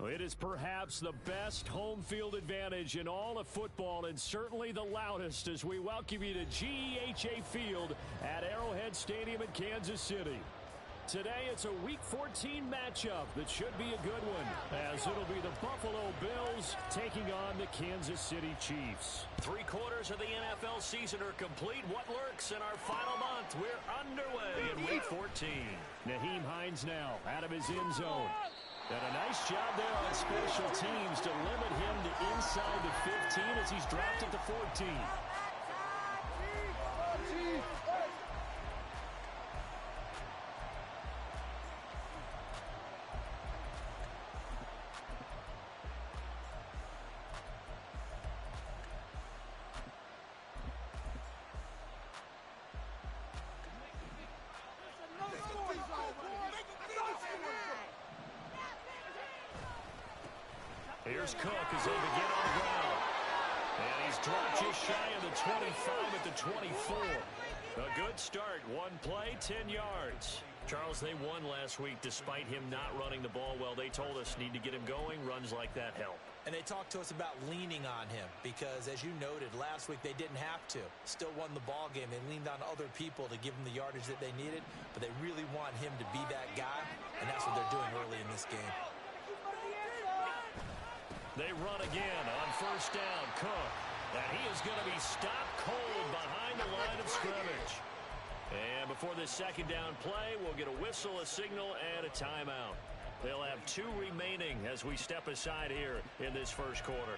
It is perhaps the best home field advantage in all of football, and certainly the loudest, as we welcome you to GEHA Field at Arrowhead Stadium in Kansas City. Today it's a Week 14 matchup that should be a good one, as it'll be the Buffalo Bills taking on the Kansas City Chiefs. 3 quarters of the NFL season are complete. What lurks in our final month? We're underway in Week 14. Nyheim Hines now out of his end zone. And a nice job there on special teams to limit him to inside the 15 as he's dropped at the 14. Here's Cook as they begin on the ground. And he's dropped just shy of the 25 at the 24. A good start. 1 play, 10 yards. Charles, they won last week despite him not running the ball well. They told us need to get him going. Runs like that help. And they talked to us about leaning on him because, as you noted, last week they didn't have to. Still won the ball game. They leaned on other people to give them the yardage that they needed, but they really want him to be that guy, and that's what they're doing early in this game. They run again on first down. Cook. And he is going to be stopped cold behind the line of scrimmage. And before this second down play, we'll get a whistle, a signal, and a timeout. They'll have 2 remaining as we step aside here in this first quarter.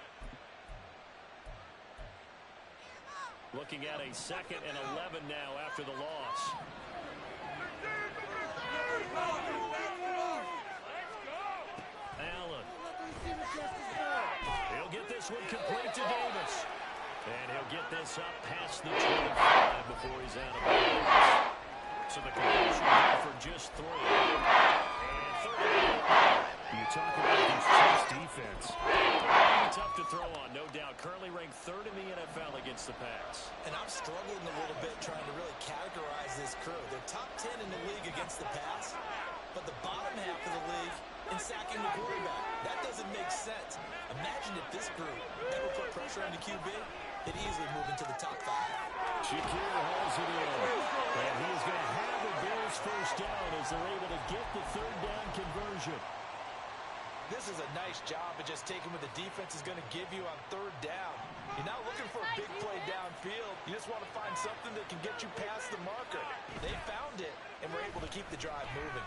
Looking at a 2nd and 11 now after the loss. Allen. He'll get this one complete to Davis. And he'll get this up past the 25 before he's out of bounds. So the completion for just 3. And 3. You talk about these Chiefs defense. Tough to throw on, no doubt. Currently ranked 3rd in the NFL against the pass. And I'm struggling a little bit trying to really categorize this crew. They're top 10 in the league against the pass, but the bottom half of the league in sacking the quarterback. That doesn't make sense. Imagine if this group ever put pressure on the QB, it'd easily move into the top 5. Shakir hauls it in. And he is going to have the Bills first down as they're able to get the 3rd down conversion. This is a nice job of just taking what the defense is going to give you on 3rd down. You're not looking for a big play downfield. You just want to find something that can get you past the marker. They found it and were able to keep the drive moving.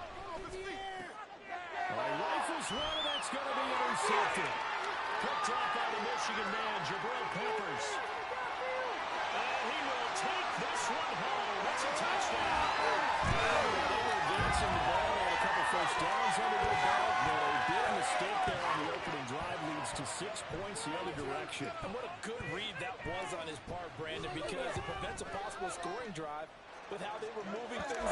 Rifles one, and that's going to be intercepted. Picked off by the Michigan man, Jabril Peppers. And he will take this one home. That's a touchdown. They were advancing the ball and a couple first downs under their belt, but a big mistake there on the opening drive leads to 6 points the other direction. And what a good read that was on his part, Brandon, because it prevents a possible scoring drive with how they were moving things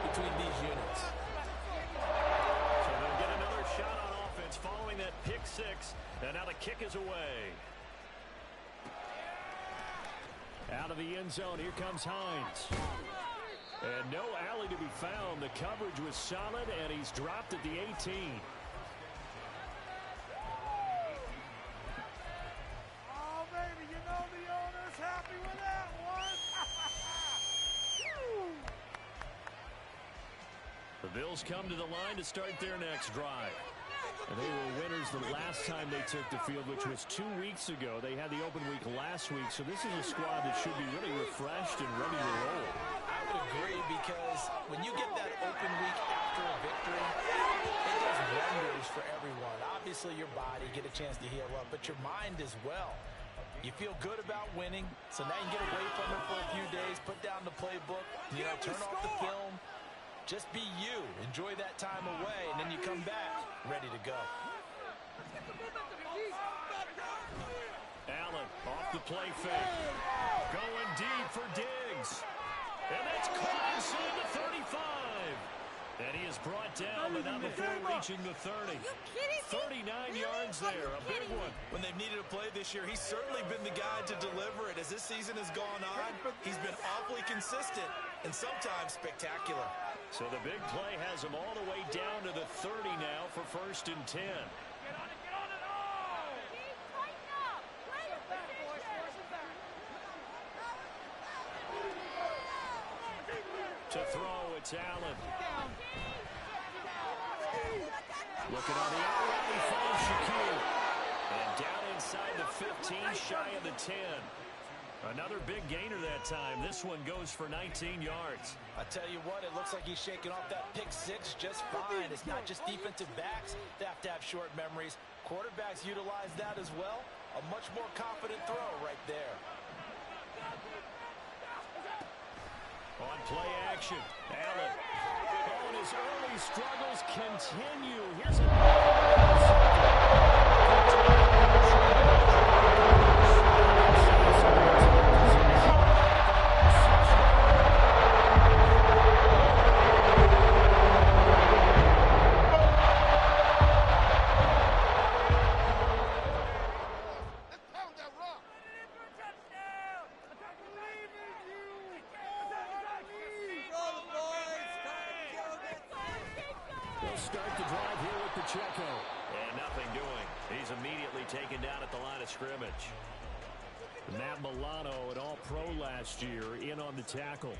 between these units. So they'll get another shot on offense following that pick 6, and now the kick is away. Out of the end zone, here comes Hines. And no alley to be found. The coverage was solid, and he's dropped at the 18. The Bills come to the line to start their next drive. And they were winners the last time they took the field, which was 2 weeks ago. They had the open week last week, so this is a squad that should be really refreshed and ready to roll. I would agree, because when you get that open week after a victory, it does wonders for everyone. Obviously, your body, get a chance to heal up, but your mind as well. You feel good about winning, so now you can get away from it for a few days, put down the playbook, turn off the film. Just be you. Enjoy that time away, and then you come back ready to go. Allen off the play fake. Going deep for Diggs. And that's caught inside the 35. And he is brought down, but not before reaching the 30. 39 yards there, a big one. When they've needed a play this year, he's certainly been the guy to deliver it. As this season has gone on, he's been awfully consistent. and sometimes spectacular. So the big play has him all the way down to the 30 now for 1st and 10. To throw, it's Allen. Looking on the outright, he finds Shaquille. And down inside the 15, shy of the 10. Another big gainer that time. This one goes for 19 yards. I tell you what, it looks like he's shaking off that pick six just fine. It's not just defensive backs that have to have short memories. Quarterbacks utilize that as well. A much more confident throw right there. On play action, Allen. Oh, and his early struggles continue. Here's start the drive here with Pacheco. And nothing doing. He's immediately taken down at the line of scrimmage. Matt Milano, an all-pro last year, in on the tackle.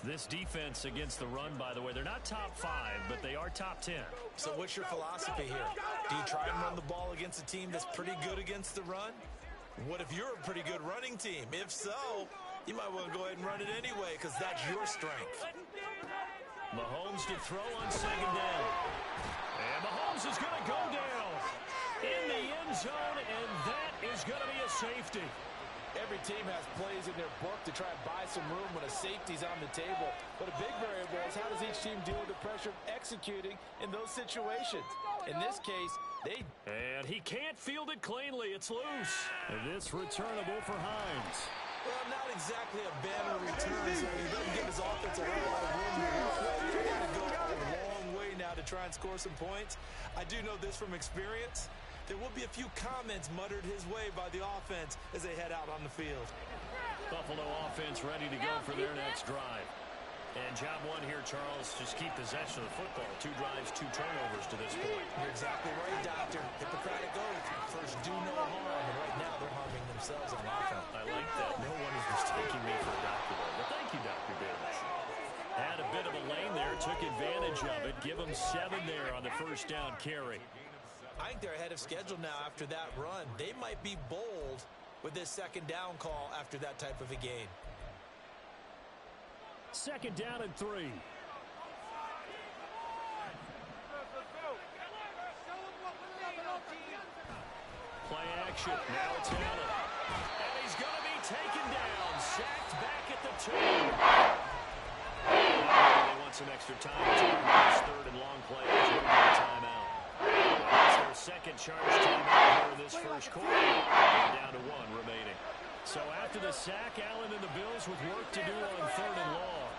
This defense against the run, by the way, they're not top 5, but they are top 10. So what's your philosophy here? Do you try and run the ball against a team that's pretty good against the run? What if you're a pretty good running team? If so, you might want to go ahead and run it anyway because that's your strength. Mahomes to throw on 2nd down. And Mahomes is going to go down in the end zone, and that is going to be a safety. Every team has plays in their book to try and buy some room when a safety's on the table. But a big variable is how does each team deal with the pressure of executing in those situations? In this case, they... And he can't field it cleanly. It's loose. And it's returnable for Hines. Well, not exactly a banner return, so he doesn't give his offense a whole lot of room to work with. They're going to go a long way now to try and score some points. I do know this from experience. There will be a few comments muttered his way by the offense as they head out on the field. Buffalo offense ready to go for their next drive. And job one here, Charles, just keep possession of the football. 2 drives, 2 turnovers to this point. You're exactly right, Doctor. Hippocratic oath. First, do no harm. And right now, they're harming themselves on offense. I like that. No one is mistaking me for a doctor, though. But thank you, Dr. Davis. Had a bit of a lane there, took advantage of it. Give him 7 there on the 1st down carry. I think they're ahead of schedule now after that run. They might be bold with this 2nd down call after that type of a gain. 2nd down and 3. Play action. Now it's Allen. And he's going to be taken down. Sacked back at the 2. They want some extra time to this 3rd and long play. Timeout. That's their 2nd charge timeout here in this 1st quarter. Down to 1 remaining. So after the sack, Allen and the Bills with work to do on 3rd and long.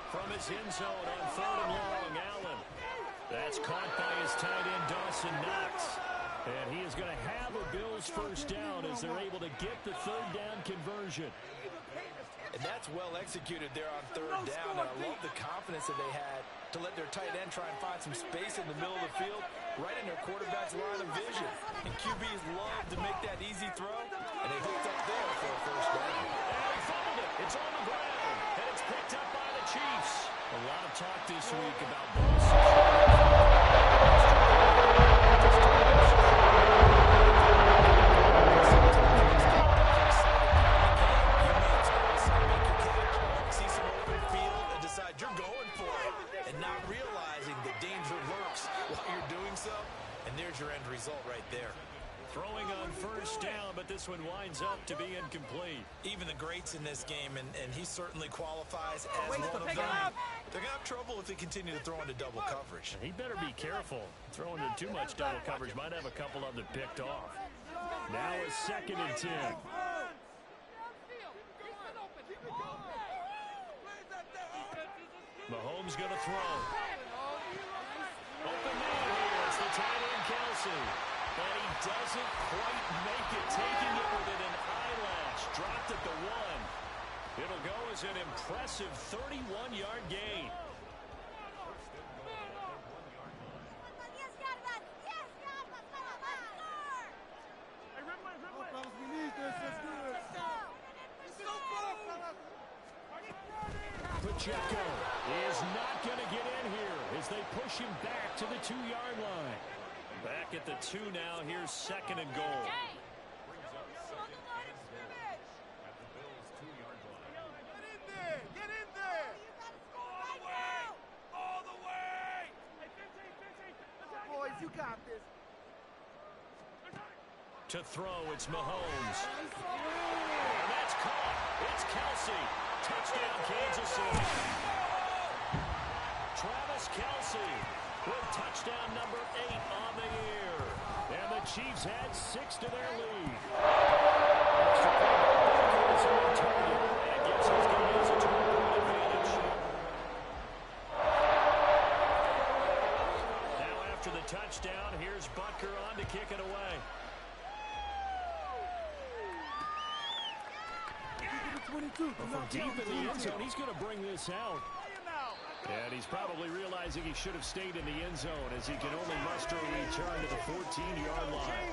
From his end zone on 3rd and long, Allen. That's caught by his tight end, Dawson Knox. And he is going to have a Bills 1st down as they're able to get the 3rd down conversion. And that's well executed there on 3rd down. And I love the confidence that they had to let their tight end try and find some space in the middle of the field, right in their quarterback's line of vision. And QBs love to make that easy throw, and they hooked up there for a 1st down. And he fumbled it. It's on the ground, and it's picked up by the Chiefs. A lot of talk this week about both. Your end result right there. Throwing on 1st down, but this one winds up to be incomplete. Even the greats in this game, and he certainly qualifies as one of them. They're going to have trouble if they continue to throw into double coverage. He better be careful. Throwing into too much double coverage might have a couple of them picked off. Now it's 2nd and 10. Mahomes going to throw. Open man here. It's the tight end, Kelsey. And he doesn't quite make it. Taking it within an eyelash. Dropped at the 1. It'll go as an impressive 31-yard gain. Pacheco is not going to get in here as they push him back to the 2-yard line. Back at the 2 now. Here's 2nd and goal. You got this. To throw, it's Mahomes. And that's caught. It's Kelsey. Touchdown, Kansas City. Travis Kelsey with touchdown number 8 on the year. And the Chiefs add 6 to their lead. And gives his guys a 2-point advantage. Now after the touchdown, here's Butker on to kick it away. From deep in the end zone, he's going to bring this out. And he's probably realizing he should have stayed in the end zone as he can only muster a return to the 14-yard line.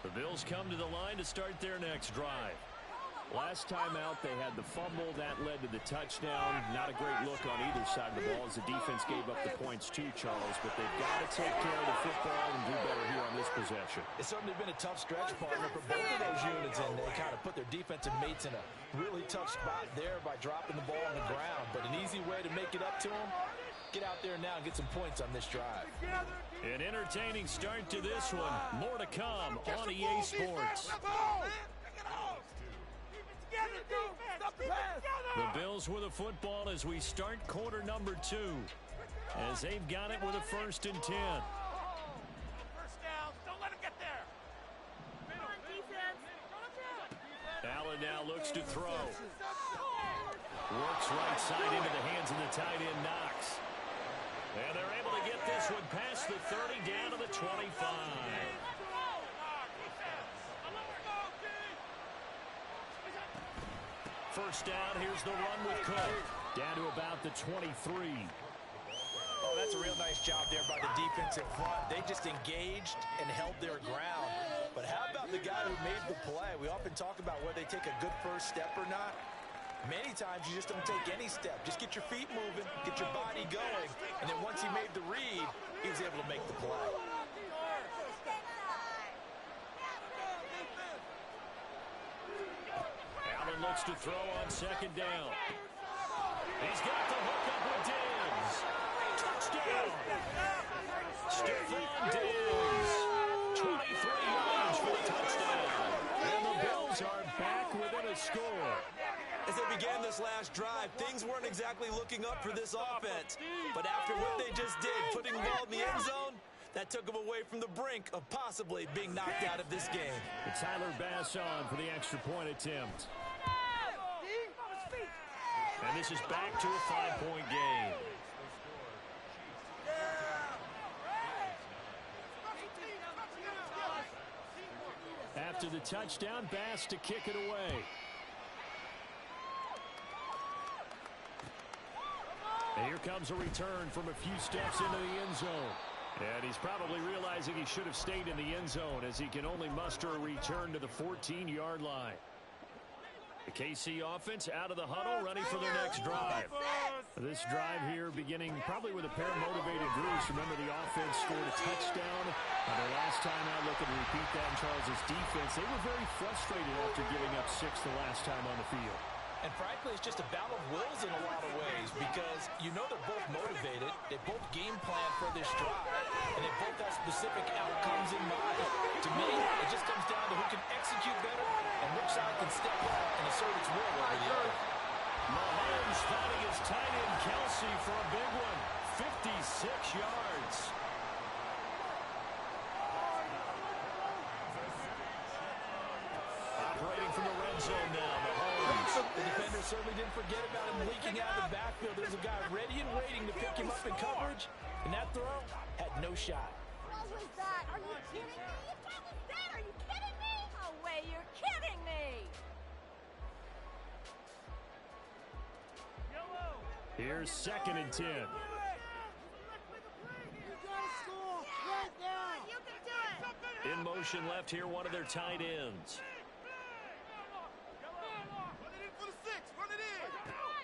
The Bills come to the line to start their next drive. Last time out, they had the fumble. That led to the touchdown. Not a great look on either side of the ball as the defense gave up the points too, Charles. But they've got to take care of the football and do better here on this possession. It's certainly been a tough stretch, partner, for both of those units, and they kind of put their defensive mates in a really tough spot there by dropping the ball on the ground. But an easy way to make it up to them, get out there now and get some points on this drive. An entertaining start to this one. More to come on EA Sports. The Bills with a football as we start quarter number 2. As they've got it with a 1st and 10. First down. Don't let him get there. Come on, defense. Allen now looks to throw. Works right side into the hands of the tight end, Knox. And they're able to get this one past the 30 down to the 25. First down, here's the run with Cook. Down to about the 23. Oh, that's a real nice job there by the defensive front. They just engaged and held their ground. But how about the guy who made the play? We often talk about whether they take a good first step or not. Many times you just don't take any step. Just get your feet moving, get your body going. And then once he made the read, he was able to make the play. Allen looks to throw on 2nd down. He's got the hook up with Diggs. Touchdown. Stephon Diggs. 23 yards for the touchdown. And the Bills are back within a score. As they began this last drive, things weren't exactly looking up for this offense. But after what they just did, putting the ball in the end zone, that took them away from the brink of possibly being knocked out of this game. It's Tyler Bass on for the extra point attempt. And this is back to a 5-point game. After the touchdown, Bass to kick it away. And here comes a return from a few steps into the end zone. And he's probably realizing he should have stayed in the end zone as he can only muster a return to the 14-yard line. The KC offense out of the huddle, ready for their next drive. This drive here beginning probably with a pair of motivated Bruce. Remember, the offense scored a touchdown. Their last time out, looking to repeat that in Charles's defense. They were very frustrated after giving up 6 the last time on the field. And frankly, it's just a battle of wills in a lot of ways because you know they're both motivated. They both game plan for this drive, and they both have specific outcomes in mind. To me, it just comes down to who can execute better and which side can step up and assert its will over the other. Mahomes finding his tight end Kelsey for a big one. 56 yards. Operating from the red zone now, Mahomes. The defender certainly didn't forget about him leaking out of the backfield. There's a guy ready and waiting to pick him up in coverage, and that throw had no shot. What was that? Are you kidding me? you're kidding me! Here's 2nd and 10. You gotta score right now! You can do it! In motion left here, one of their tight ends.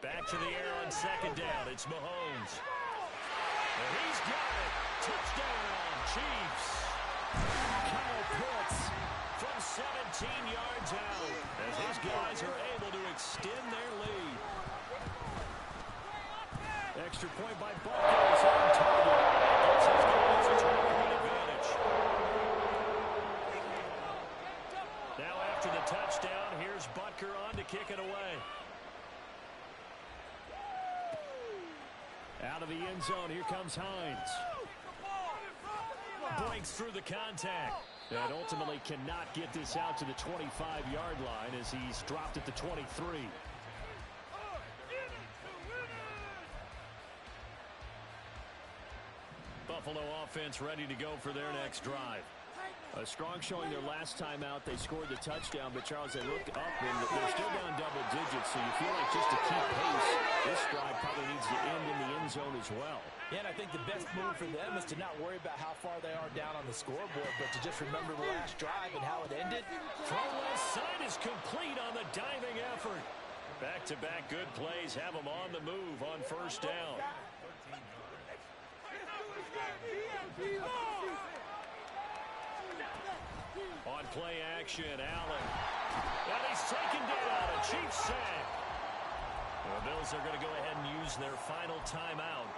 Back to the air on 2nd down. It's Mahomes. And he's got it. Touchdown, Chiefs. Kyle Pitts from 17 yards out as his guys are able to extend their lead. Extra point by Butker is on target. Gives his guys a 20-point advantage. Now after the touchdown, here's Butker on to kick it away. Out of the end zone, here comes Hines. Breaks through the contact. And ultimately cannot get this out to the 25-yard line as he's dropped at the 23. Buffalo offense ready to go for their next drive. A strong showing their last time out. They scored the touchdown, but Charles, they look up and they're still down double digits, so you feel like just to keep pace, this drive probably needs to end in the end zone as well. Yeah, and I think the best move for them is to not worry about how far they are down on the scoreboard, but to just remember the last drive and how it ended. Throw left side is complete on the diving effort. Back-to-back good plays have them on the move on 1st down. On play action, Allen. And he's taken down. A Chiefs sack. The Bills are going to go ahead and use their final timeout.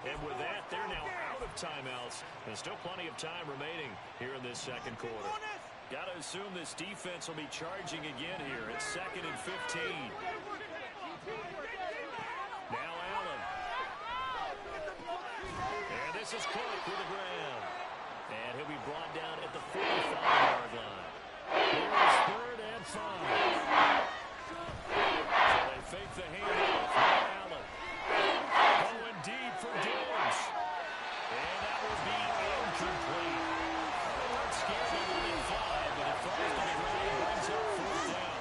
And with that, they're now out of timeouts. There's still plenty of time remaining here in this 2nd quarter. Got to assume this defense will be charging again here. It's 2nd and 15. Now Allen. And this is Cook with the ground. And he'll be brought down at the 45-yard line. Here's 3rd and 5. So they fake the handoff. Allen. Going deep for Diggs. And that will be incomplete. They weren't scared to let it fly, but it falls to the ground, brings up 4th down.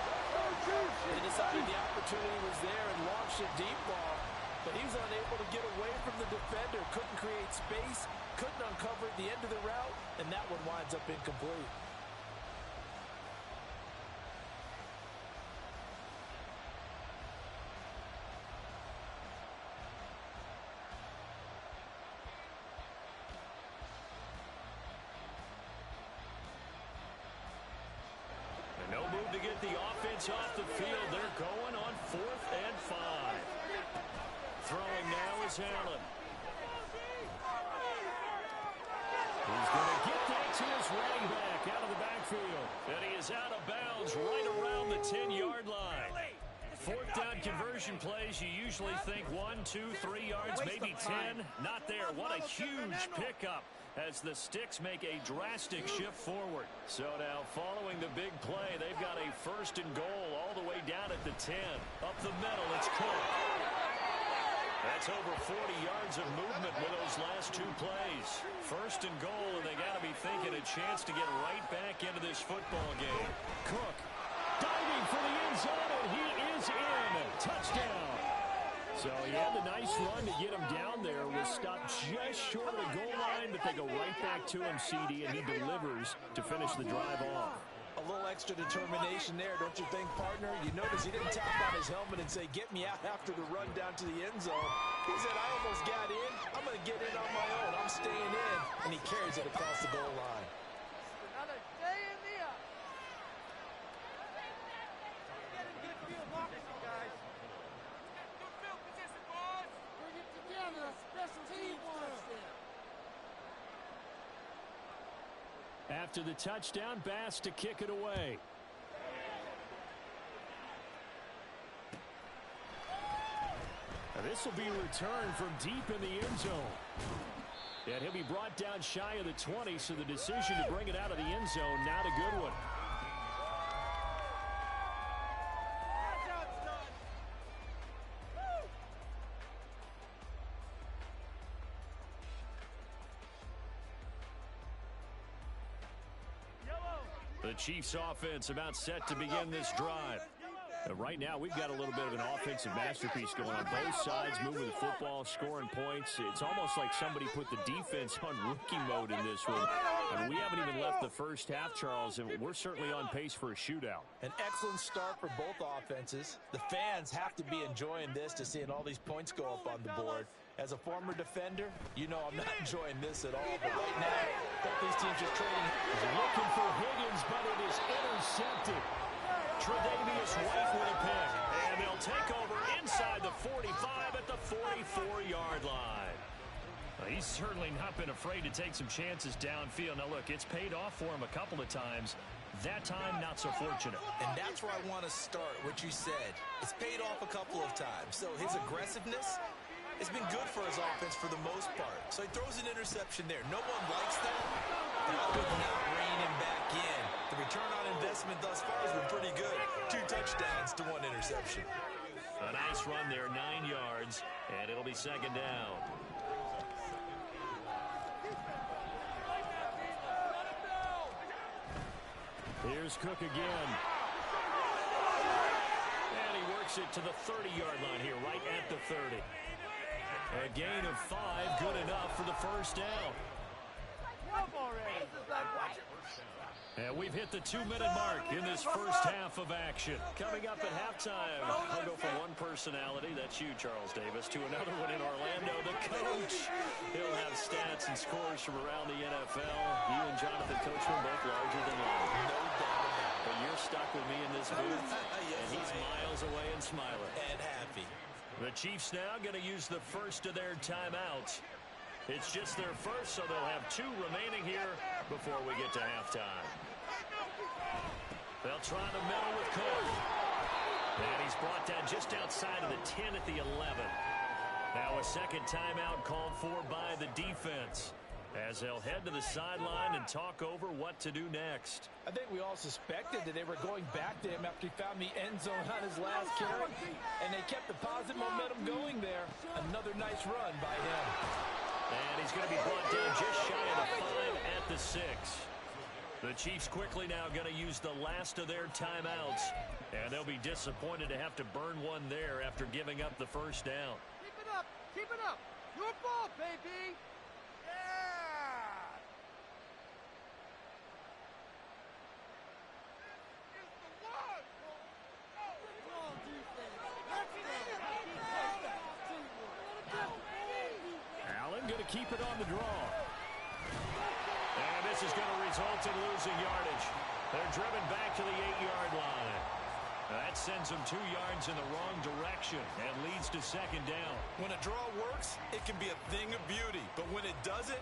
They decided the opportunity was there and launched a deep ball, but he was unable to get away from the defender. Couldn't create space, couldn't uncover the end of the route, and that one winds up incomplete. And no move to get the offense off the field. They're going on 4th and 5. Throwing now is Allen. He's going to get that to his running back out of the backfield. And he is out of bounds right around the 10-yard line. 4th down conversion plays, you usually think 1, 2, 3 yards, maybe 10. Not there. What a huge pickup as the Sticks make a drastic shift forward. So now following the big play, they've got a 1st and goal all the way down at the 10. Up the middle, it's Cook. That's over 40 yards of movement with those last 2 plays. 1st and goal, and they got to be thinking a chance to get right back into this football game. Cook diving for the end zone, and he is in. Touchdown. So he had the nice run to get him down there. Was stopped just short of the goal line, but they go right back to him, CD, and he delivers to finish the drive off. A little extra determination there, don't you think, partner? You notice he didn't tap on his helmet and say, get me out after the run down to the end zone. He said, I almost got in. I'm going to get in on my own. I'm staying in. And he carries it across the goal line. Another day in the office. Getting good field blocking, guys. Good field position, boys. Bring it together. Special team wants there. After the touchdown, Bass to kick it away. Now this will be returned from deep in the end zone. And he'll be brought down shy of the 20, so the decision to bring it out of the end zone, not a good one. The Chiefs offense about set to begin this drive. Right now, we've got a little bit of an offensive masterpiece going on. Both sides moving the football, scoring points. It's almost like somebody put the defense on rookie mode in this one. I mean, we haven't even left the first half, Charles, and we're certainly on pace for a shootout. An excellent start for both offenses. The fans have to be enjoying this to seeing all these points go up on the board. As a former defender, you know I'm not enjoying this at all. But right now, both these teams just trading. He's looking for Higgins, but it is intercepted. Tre'Davious White with a pick. And they'll take over inside the 45 at the 44-yard line. He's certainly not been afraid to take some chances downfield. Now, look, it's paid off for him a couple of times. That time, not so fortunate. And that's where I want to start, what you said. It's paid off a couple of times. So his aggressiveness has been good for his offense for the most part. So he throws an interception there. No one likes that, but I would not rein him back in. The return on investment thus far has been pretty good. 2 touchdowns to 1 interception. A nice run there, 9 yards, and it'll be second down. Here's Cook again. And he works it to the 30-yard line here, right at the 30. A gain of 5, good enough for the first down. And we've hit the 2-minute mark in this first half of action. Coming up at halftime, I'll go from one personality, that's you, Charles Davis, to another one in Orlando, the coach. He'll have stats and scores from around the NFL. You and Jonathan Coachman both larger than life. No doubt about it. But you're stuck with me in this booth, and he's miles away and smiling. And happy. The Chiefs now going to use the first of their timeouts. It's just their first, so they'll have 2 remaining here before we get to halftime. They'll try the middle with Cook. And he's brought down just outside of the 10 at the 11. Now a second timeout called for by the defense, as they'll head to the sideline and talk over what to do next. I think we all suspected that they were going back to him after he found the end zone on his last carry, and they kept the positive momentum going there. Another nice run by him. And he's going to be brought down just shy of the 5 at the 6. The Chiefs quickly now going to use the last of their timeouts, and they'll be disappointed to have to burn one there after giving up the first down. Keep it up! Keep it up! Your ball, baby! Yeah! This is the one! Strong defense. Allen going to keep it on the draw. And this is going to result in losing yardage. They're driven back to the 8-yard line. That sends them 2 yards in the wrong direction and leads to second down. When a draw works, it can be a thing of beauty. But when it doesn't,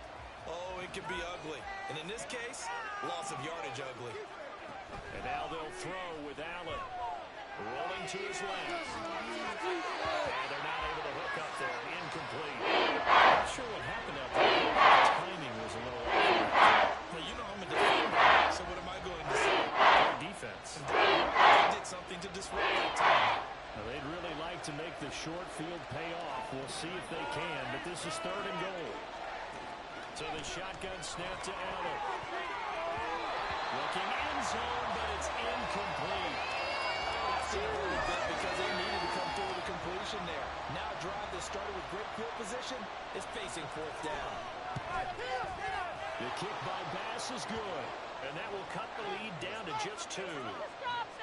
oh, it can be ugly. And in this case, loss of yardage ugly. And now they'll throw with Allen. Rolling to his left. And they're not able to hook up there. Incomplete. Not sure what happened out there. The timing was a little off. Well, you know I'm a defender, so what am I going to say? Good defense. They did something to disrupt that time. Now, they'd really like to make the short field pay off. We'll see if they can, but this is 3rd and goal. So the shotgun snap to Allen. Looking end zone, but it's incomplete. That's a little bit because they needed to come through the completion there. Now a drive that started with great field position is facing 4th down. The kick by Bass is good, and that will cut the lead down to just 2.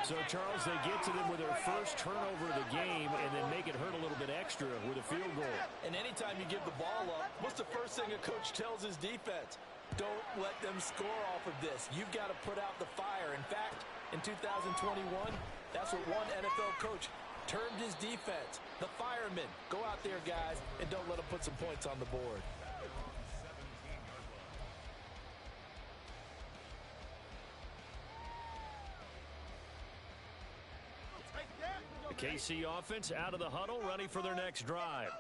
So, Charles, they get to them with their first turnover of the game and then make it hurt a little bit extra with a field goal. And anytime you give the ball up, what's the first thing a coach tells his defense? Don't let them score off of this. You've got to put out the fire. In fact, in 2021, that's what one NFL coach termed his defense. The firemen. Go out there, guys, and don't let them put some points on the board. KC offense out of the huddle, ready for their next drive.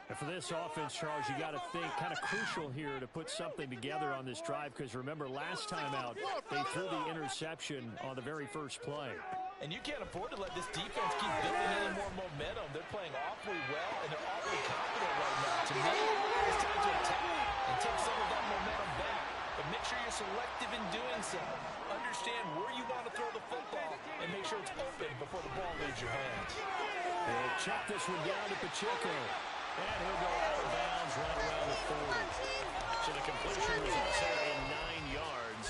And for this offense, Charles, you got to think kind of crucial here to put something together on this drive, because remember, last time out, they threw the interception on the very first play. And you can't afford to let this defense keep building any more momentum. They're playing awfully well, and they're awfully confident right now. To me, it's time to attack and take some of that momentum back. But make sure you're selective in doing so. understand where you want to throw the football and make sure it's open before the ball leaves your hands. And check this one down to Pacheco. And he'll go out of bounds right around the 40. So the completion results in 9 yards.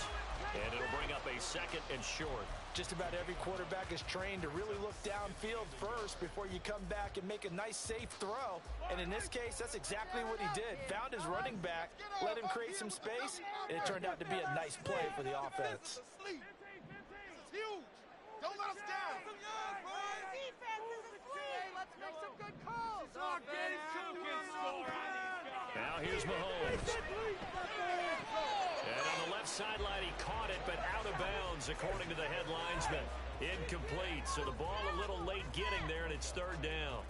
And it'll bring up a 2nd and short. Just about every quarterback is trained to really look downfield first before you come back and make a nice, safe throw. And in this case, that's exactly what he did. Found his running back, let him create some space, and it turned out to be a nice play for the offense. This is huge. Don't let us down. Defense is asleep. Let's make some good calls. Now here's Mahomes. And on the left sideline, he caught it, but out of bounds, according to the head linesman. Incomplete, so the ball a little late getting there, and it's 3rd down.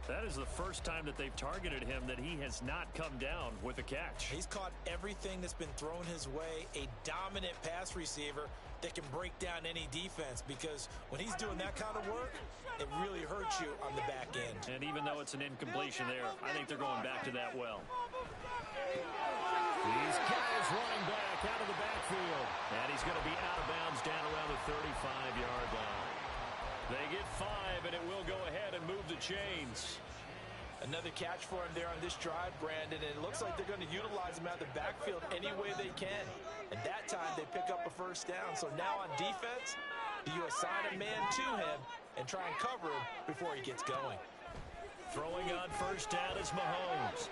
That is the first time that they've targeted him that he has not come down with a catch. He's caught everything that's been thrown his way, a dominant pass receiver that can break down any defense, because when he's doing that kind of work, it really hurts you on the back end. And even though it's an incompletion there, I think they're going back to that well. These guys running back out of the backfield. And he's going to be out of bounds down around the 35-yard line. They get 5, and it will go ahead and move the chains. Another catch for him there on this drive, Brandon, and it looks like they're going to utilize him out of the backfield any way they can. And that time, they pick up a 1st down. So now on defense, do you assign a man to him and try and cover him before he gets going? Throwing on 1st down is Mahomes.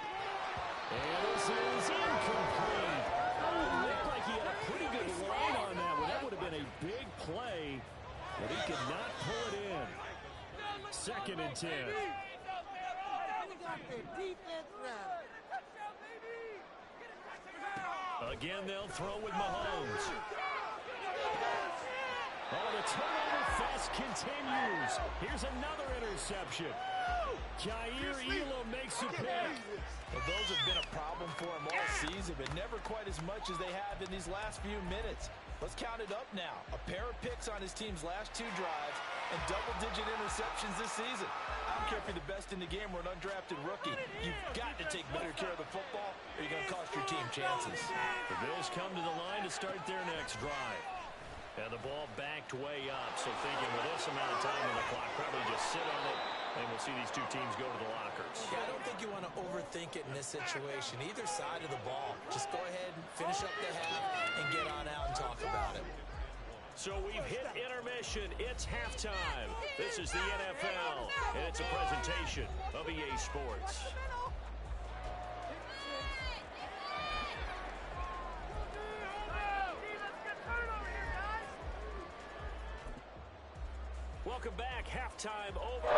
And this is incomplete. Oh, it looked like he had a pretty good line on that one. That would have been a big play, but he could not pull it in. 2nd and 10. Again, they'll throw with Mahomes. Oh, the turnover fest continues. Here's another interception. Jair Elam makes a pick. Well, those have been a problem for him all season, but never quite as much as they have in these last few minutes. Let's count it up now. A pair of picks on his team's last 2 drives and double-digit interceptions this season. I don't care if you're the best in the game or an undrafted rookie. You've got to take better care of the football or you're going to cost your team chances. The Bills come to the line to start their next drive. And the ball backed way up, so thinking with this amount of time on the clock, probably just sit on it, and we'll see these 2 teams go to the lockers. Yeah, I don't think you want to overthink it in this situation. Either side of the ball. Just go ahead and finish up the half and get on out and talk about it. So we've hit intermission. It's halftime. This is the NFL, and it's a presentation of EA Sports. Welcome back. Halftime over.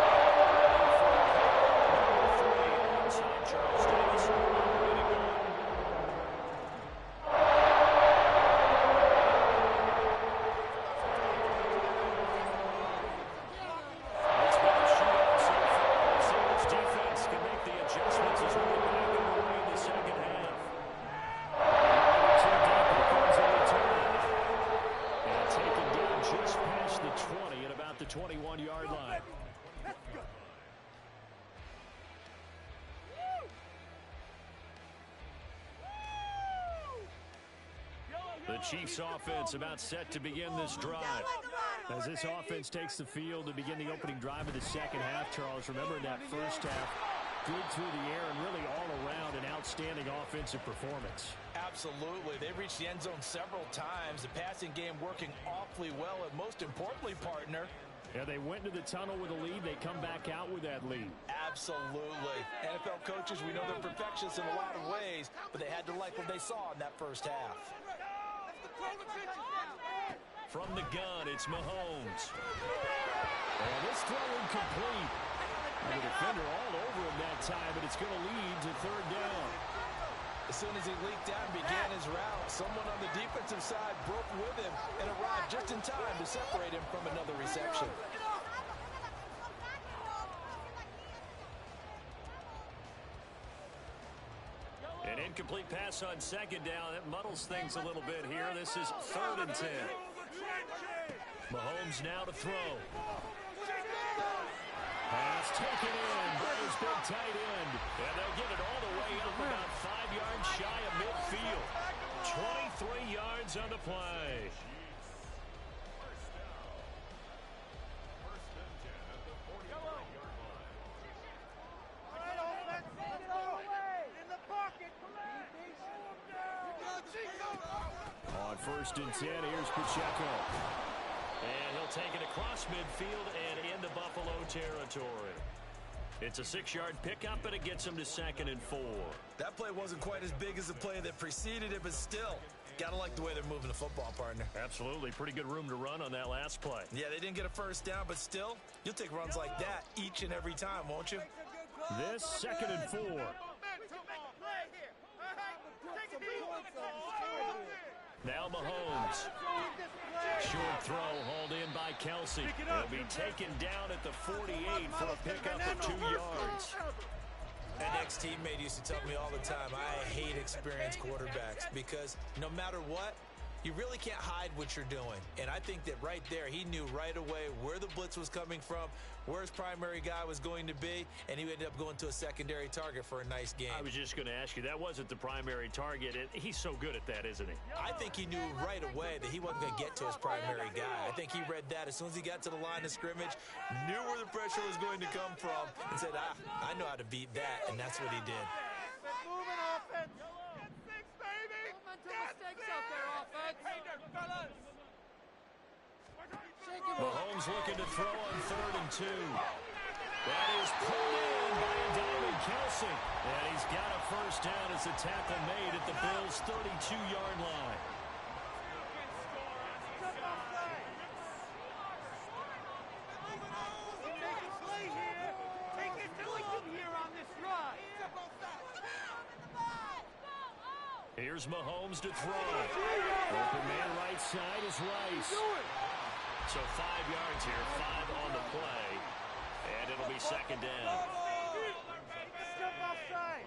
Charles Davis. It's been a shootout so far. See which defense can make the adjustments as we get back underway in the 2nd half. Too deep, here comes the return. And taken down just past the 20 at about the 21-yard line. The Chiefs offense about set to begin this drive. As this offense takes the field to begin the opening drive of the 2nd half, Charles, remember in that 1st half, good through the air and really all around an outstanding offensive performance. Absolutely. They reached the end zone several times. The passing game working awfully well, and most importantly, partner, yeah, they went into the tunnel with a lead. They come back out with that lead. Absolutely. NFL coaches, we know they're perfectionists in a lot of ways, but they had to like what they saw in that 1st half. From the gun, it's Mahomes. And this throw incomplete. And the defender all over him that time, but it's going to lead to 3rd down. As soon as he leaked out and began his route, someone on the defensive side broke with him and arrived just in time to separate him from another reception. An incomplete pass on 2nd down. That muddles things a little bit here. This is 3rd and 10. Mahomes now to throw. Pass taken in by his big tight end. And they'll get it all the way up about 5 yards shy of midfield. 23 yards on the play. 1st and 10. Here's Pacheco. And he'll take it across midfield and into Buffalo territory. It's a 6-yard pickup, and it gets him to 2nd and 4. That play wasn't quite as big as the play that preceded it, but still, gotta like the way they're moving the football, partner. Absolutely. Pretty good room to run on that last play. Yeah, they didn't get a 1st down, but still, you'll take runs like that each and every time, won't you? This 2nd and 4. Now Mahomes. Short throw hauled in by Kelsey. He'll be taken down at the 48 for a pickup of 2 yards. An ex-teammate used to tell me all the time, I hate experienced quarterbacks because no matter what, you really can't hide what you're doing. And I think that right there, he knew right away where the blitz was coming from, where his primary guy was going to be, and he ended up going to a secondary target for a nice game. I was just going to ask you, that wasn't the primary target. He's so good at that, isn't he? I think he knew right away that he wasn't going to get to his primary guy. I think he read that as soon as he got to the line of scrimmage, knew where the pressure was going to come from, and said, I know how to beat that, and that's what he did. Moving offense. Get 6, baby. Mental mistakes out there, offense. Hey there, fellas. Mahomes looking to throw on 3rd and 2. That is pulled in by Adonai Kelsey. And he's got a 1st down as the tackle made at the Bills' 32-yard line. Here's Mahomes to throw. Open man right side is Rice. So 5 yards here, 5 on the play, and it'll be 2nd down. Step outside.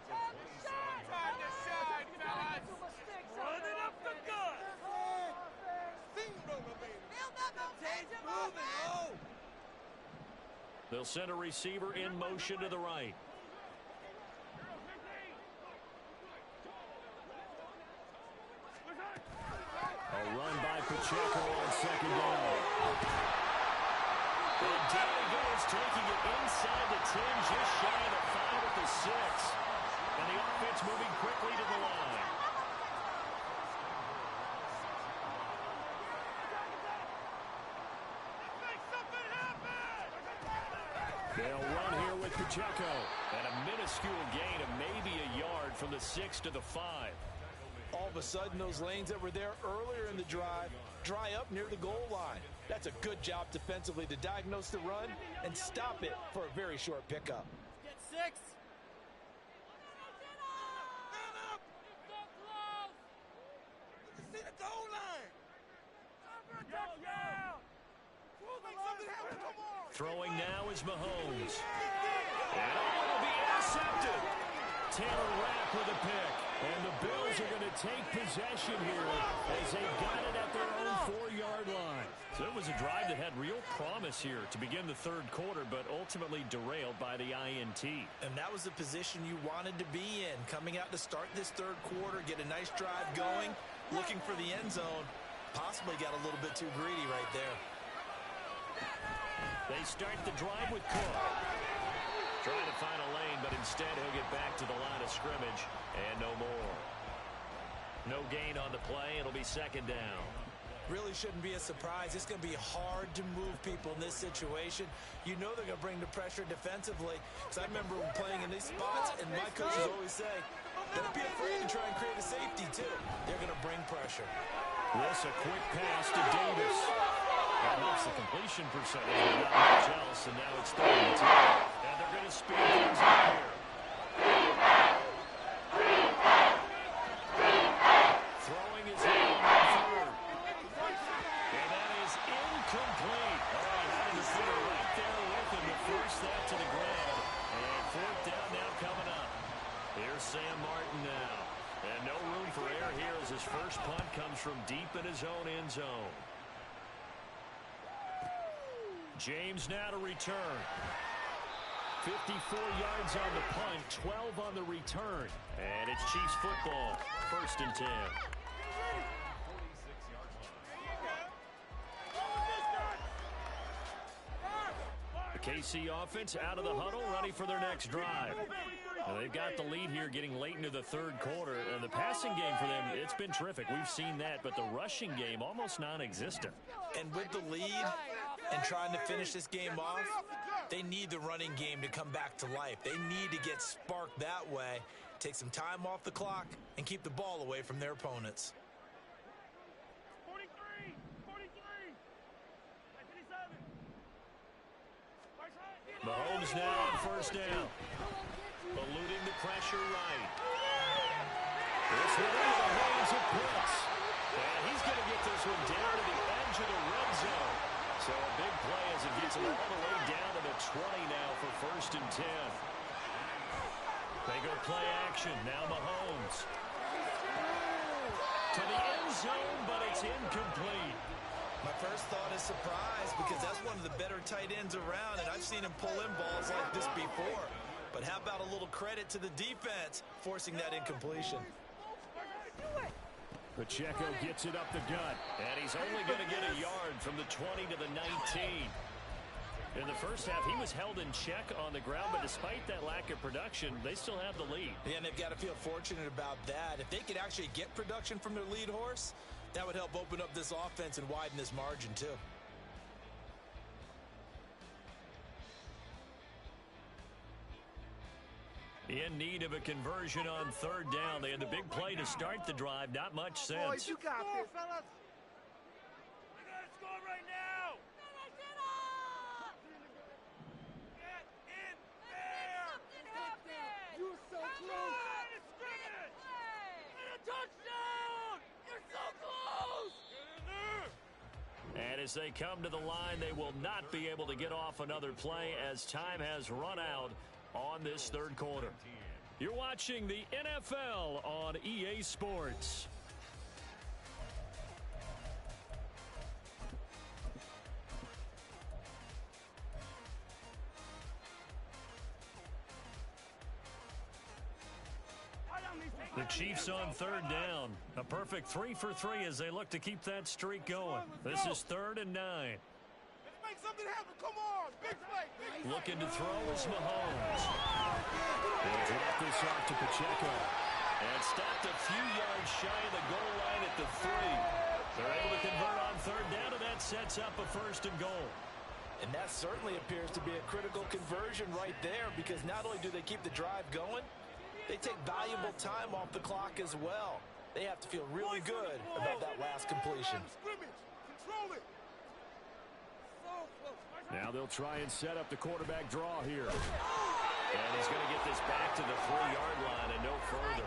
Try the side, fellas. Running up the gut. They'll send a receiver in motion to the right. A run by Pacheco on 2nd down. And down he goes, taking it inside the 10, just shy of the 5 at the 6. And the offense moving quickly to the line. They'll run here with Pacheco. And a minuscule gain of maybe a yard from the 6 to the 5. All of a sudden, those lanes that were there earlier in the drive dry up near the goal line. That's a good job defensively to diagnose the run and stop it for a very short pickup. Get 6. See the goal line. Throwing now is Mahomes. And it'll be intercepted. Taylor Rapp with a pick. And the Bills are going to take possession here as they got it at their own 4-yard line. So it was a drive that had real promise here to begin the 3rd quarter, but ultimately derailed by the INT. And that was the position you wanted to be in. Coming out to start this 3rd quarter, get a nice drive going, looking for the end zone. Possibly got a little bit too greedy right there. They start the drive with Cook. Trying to find a lane, but instead he'll get back to the line of scrimmage, and no more. No gain on the play. It'll be 2nd down. Really shouldn't be a surprise. It's going to be hard to move people in this situation. You know they're going to bring the pressure defensively. Because I remember playing in these spots, and my coaches always say, don't be afraid to try and create a safety, too. They're going to bring pressure. This a quick pass to Davis. That helps the completion percentage, but not much else, and now it's 3rd and 10. And they're going to speed things up here. Throwing is in on 3rd. And that is incomplete. Oh, he had a defender right there with him to force that to the ground. And 4th down now coming up. Here's Sam Martin now. And no room for error here as his first punt comes from deep in his own end zone. James now to return. 54 yards on the punt, 12 on the return. And it's Chiefs football, 1st and 10. The KC offense out of the huddle, ready for their next drive. Well, they've got the lead here getting late into the third quarter. And the passing game for them, it's been terrific. We've seen that, but the rushing game almost non-existent. And with the lead and trying to finish this game off, they need the running game to come back to life. They need to get sparked that way, take some time off the clock, and keep the ball away from their opponents. 43, 43, 57. Mahomes now on first down. Eluding the pressure right. This one into the hands of Pitts. And he's going to get this one down to the edge of the red zone. So a big play as it gets him all the way down to the 20 now for 1st and 10. They go play action. Now Mahomes. To the end zone, but it's incomplete. My first thought is surprise because that's one of the better tight ends around, and I've seen him pull in balls like this before. But how about a little credit to the defense forcing that incompletion? Pacheco gets it up the gut, and he's only going to get a yard from the 20 to the 19. In the first half, he was held in check on the ground, but despite that lack of production, they still have the lead. Yeah, and they've got to feel fortunate about that. If they could actually get production from their lead horse, that would help open up this offense and widen this margin too. In need of a conversion on third down. They had the big play to start the drive. Not much sense. Boys, you got this, fellas. We got to score right now. Get in there. Something happened. You were so close. And a touchdown. You're so close. Get in there. And as they come to the line, they will not be able to get off another play as time has run out on this third quarter. You're watching the NFL on EA Sports. The Chiefs on third down. A perfect 3 for 3 as they look to keep that streak going. This is 3rd and 9. Let's make something happen. Come on. Big play. Big play. Looking to throw is Mahomes. They'll drop this off to Pacheco. And stopped a few yards shy of the goal line at the 3. They're able to convert on third down, and that sets up a 1st and goal. And that certainly appears to be a critical conversion right there because not only do they keep the drive going, they take valuable time off the clock as well. They have to feel really good about that last completion. Control it. Now they'll try and set up the quarterback draw here. And he's going to get this back to the 3-yard line and no further.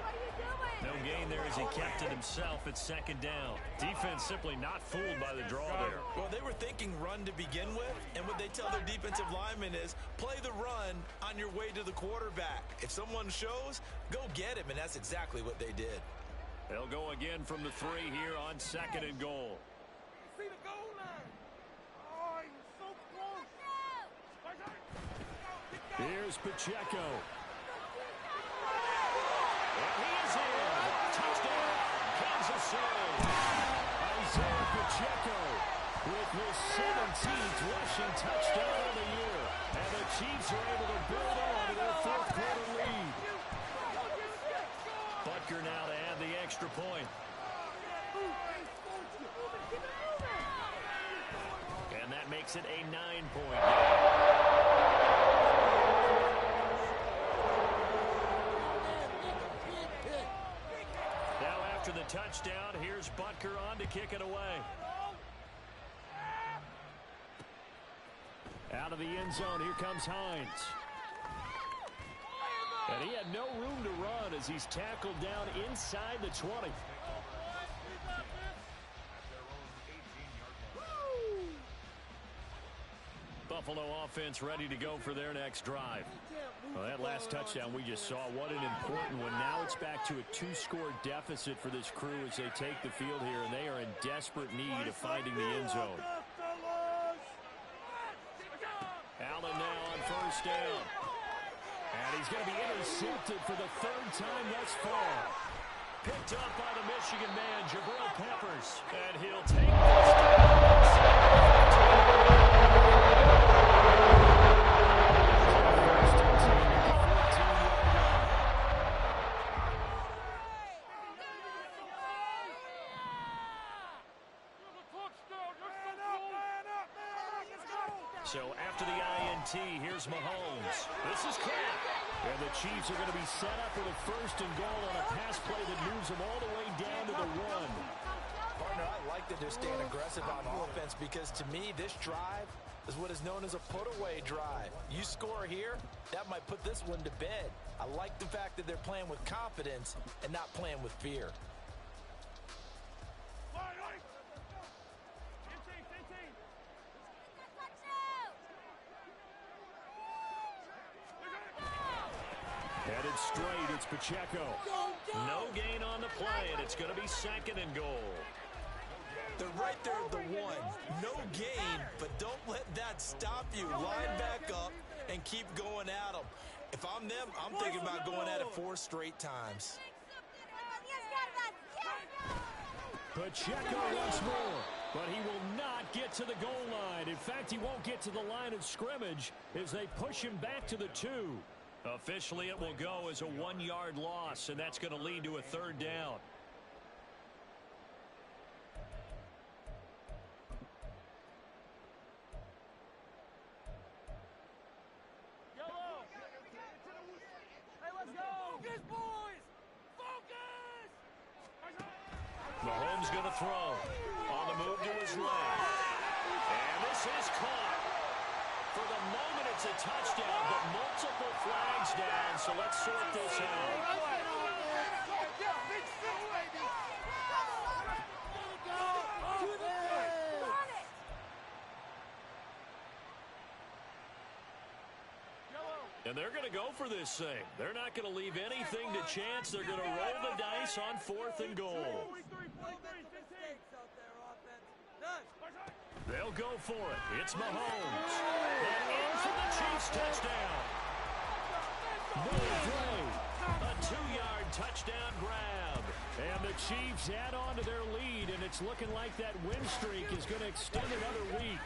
No gain there as he kept it himself at 2nd down. Defense simply not fooled by the draw there. Well, they were thinking run to begin with, and what they tell their defensive linemen is play the run on your way to the quarterback. If someone shows, go get him, and that's exactly what they did. They'll go again from the 3 here on 2nd and goal. See the goal line. Oh, you're so close. Here's Pacheco. And he is in. Touchdown, Kansas City. Isaiah Pacheco with his 17th rushing touchdown of the year. And the Chiefs are able to build on to their 4th quarter lead. Butker now to add the extra point. And that makes it a 9-point game. Now after the touchdown, here's Butker on to kick it away. Out of the end zone, here comes Hines. And he had no room to run as he's tackled down inside the 20. Buffalo offense ready to go for their next drive. Well, that last touchdown we just saw, what an important one. Now it's back to a 2-score deficit for this crew as they take the field here, and they are in desperate need of finding the end zone. Allen now on first down. And he's going to be intercepted for the 3rd time thus far. Picked up by the Michigan man, Jabril Peppers. And he'll take this down. So after the INT, here's Mahomes. This is caught. And the Chiefs are going to be set up with a 1st and goal on a pass play that moves them all the way down to the 1. Partner, I like that they're staying aggressive on offense because to me, this drive is what is known as a put-away drive. You score here, that might put this one to bed. I like the fact that they're playing with confidence and not playing with fear. Headed straight, it's Pacheco. No gain on the play, and it's going to be 2nd and goal. They're right there at the 1. No gain, but don't let that stop you. Line back up and keep going at them. If I'm them, I'm thinking about going at it 4 straight times. Pacheco once more, but he will not get to the goal line. In fact, he won't get to the line of scrimmage as they push him back to the 2. Officially, it will go as a 1-yard loss, and that's going to lead to a 3rd down. Mahomes going to throw. On the move to his left. And this is caught. For the moment, it's a touchdown, but multiple flags down, so let's sort this out. And they're going to go for this thing. They're not going to leave anything to chance. They're going to roll the dice on 4th and goal. They'll go for it. It's Mahomes. And in for the Chiefs touchdown. No play. A 2-yard touchdown grab. And the Chiefs add on to their lead, and it's looking like that win streak is going to extend another week.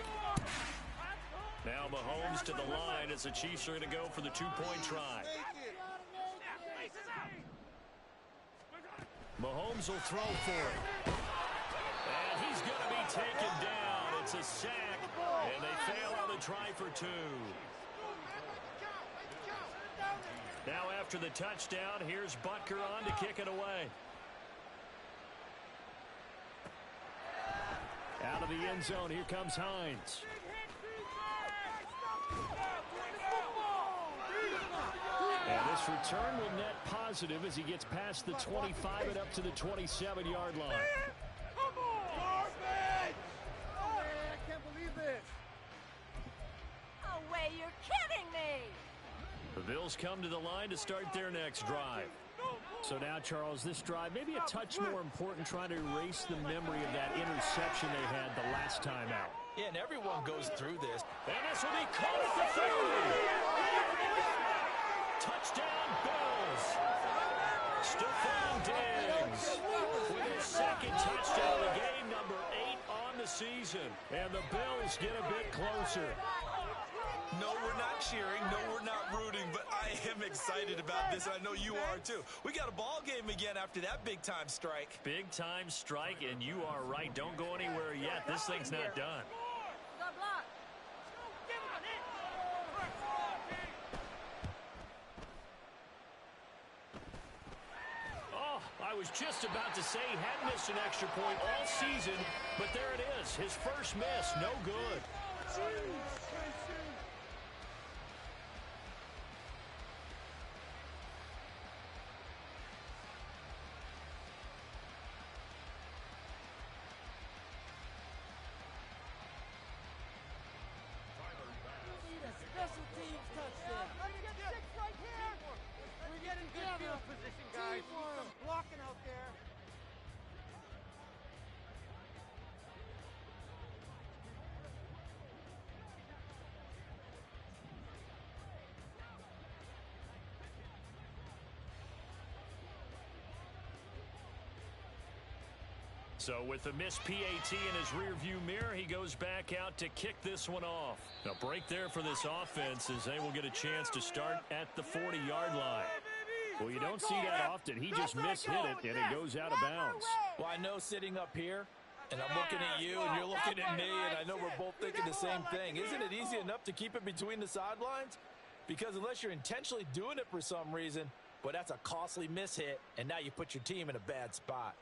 Now Mahomes to the line as the Chiefs are going to go for the 2-point try. Mahomes will throw for it. And he's going to be taken down. It's a sack, and they fail on the try for 2. Now after the touchdown, here's Butker on to kick it away. Out of the end zone, here comes Hines. And this return will net positive as he gets past the 25 and up to the 27-yard line. Come on! I can't believe this. No way, you're kidding me! The Bills come to the line to start their next drive. So now, Charles, this drive may be a touch more important, trying to erase the memory of that interception they had the last time out. Yeah, and everyone goes through this. And this will be caught at the 30. Touchdown, Bills. Stephon Diggs with his 2nd touchdown of the game, number 8 on the season. And the Bills get a bit closer. No, we're not cheering. No, we're not rooting, but I am excited about this. I know you are, too. We got a ball game again after that big-time strike. Big-time strike, and you are right. Don't go anywhere yet. This thing's not done. I was just about to say he hadn't missed an extra point all season, but there it is. His first miss, no good. Special teams touchdown. Let's get 6 right here. We're getting good field position, guys. Some blocking out there. So with the missed PAT in his rearview mirror, he goes back out to kick this one off. A break there for this offense as they will get a chance to start at the 40-yard line. Well, you don't see that often. He just mishit it, and it goes out of bounds. Well, I know sitting up here, And I'm looking at you, and you're looking at me, and I know we're both thinking the same thing. Isn't it easy enough to keep it between the sidelines? Because unless you're intentionally doing it for some reason, but that's a costly mishit, and now you put your team in a bad spot.